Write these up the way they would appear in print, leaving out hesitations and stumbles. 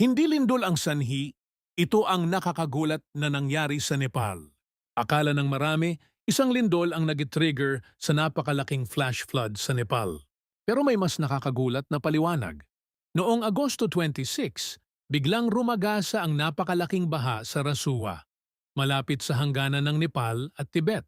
Hindi lindol ang sanhi, ito ang nakakagulat na nangyari sa Nepal. Akala ng marami, isang lindol ang nag-trigger sa napakalaking flash flood sa Nepal. Pero may mas nakakagulat na paliwanag. Noong Agosto 26, biglang rumagasa ang napakalaking baha sa Rasuwa, malapit sa hangganan ng Nepal at Tibet.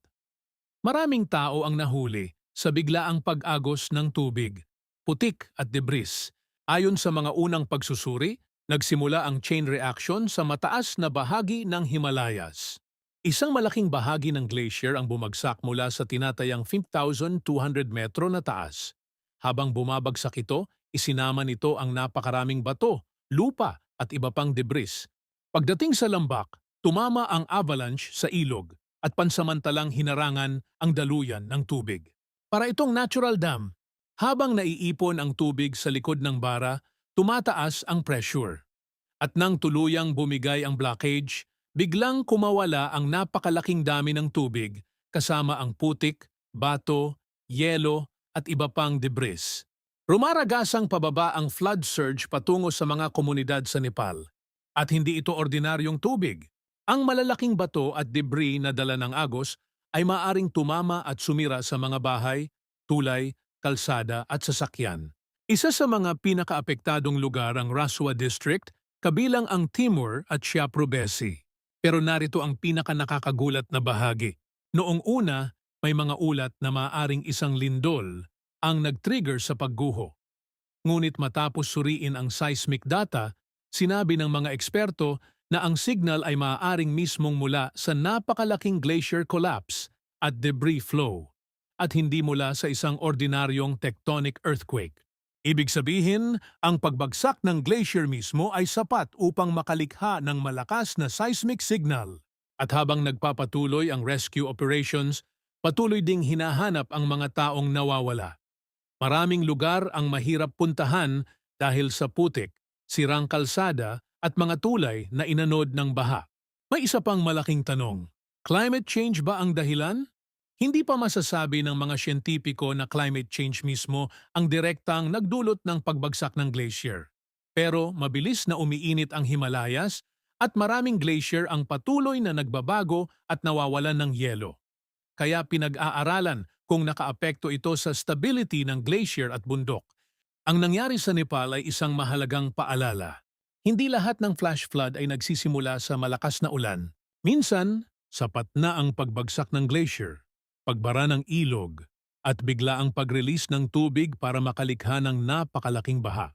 Maraming tao ang nahuli sa biglaang pag-agos ng tubig, putik at debris. Ayon sa mga unang pagsusuri, nagsimula ang chain reaction sa mataas na bahagi ng Himalayas. Isang malaking bahagi ng glacier ang bumagsak mula sa tinatayang 5,200 metro na taas. Habang bumabagsak ito, isinama nito ang napakaraming bato, lupa at iba pang debris. Pagdating sa lambak, tumama ang avalanche sa ilog at pansamantalang hinarangan ang daluyan ng tubig. Para itong natural dam, habang naiipon ang tubig sa likod ng bara, tumataas ang pressure. At nang tuluyang bumigay ang blockage, biglang kumawala ang napakalaking dami ng tubig kasama ang putik, bato, yelo at iba pang debris. Rumaragasang pababa ang flood surge patungo sa mga komunidad sa Nepal. At hindi ito ordinaryong tubig. Ang malalaking bato at debris na dala ng agos ay maaring tumama at sumira sa mga bahay, tulay, kalsada at sasakyan. Isa sa mga pinakaapektadong lugar ang Raswa District, kabilang ang Timur at Siaprobesi. Pero narito ang pinakanakakagulat na bahagi. Noong una, may mga ulat na maaring isang lindol ang nag-trigger sa pagguho. Ngunit matapos suriin ang seismic data, sinabi ng mga eksperto na ang signal ay maaaring mismong mula sa napakalaking glacier collapse at debris flow, at hindi mula sa isang ordinaryong tectonic earthquake. Ibig sabihin, ang pagbagsak ng glacier mismo ay sapat upang makalikha ng malakas na seismic signal. At habang nagpapatuloy ang rescue operations, patuloy ding hinahanap ang mga taong nawawala. Maraming lugar ang mahirap puntahan dahil sa putik, sirang kalsada at mga tulay na inanod ng baha. May isa pang malaking tanong. Climate change ba ang dahilan? Hindi pa masasabi ng mga siyentipiko na climate change mismo ang direktang nagdulot ng pagbagsak ng glacier. Pero mabilis na umiinit ang Himalayas at maraming glacier ang patuloy na nagbabago at nawawalan ng yelo. Kaya pinag-aaralan kung nakaapekto ito sa stability ng glacier at bundok. Ang nangyari sa Nepal ay isang mahalagang paalala. Hindi lahat ng flash flood ay nagsisimula sa malakas na ulan. Minsan, sapat na ang pagbagsak ng glacier, pagbara ng ilog, at bigla ang pag-release ng tubig para makalikha ng napakalaking baha.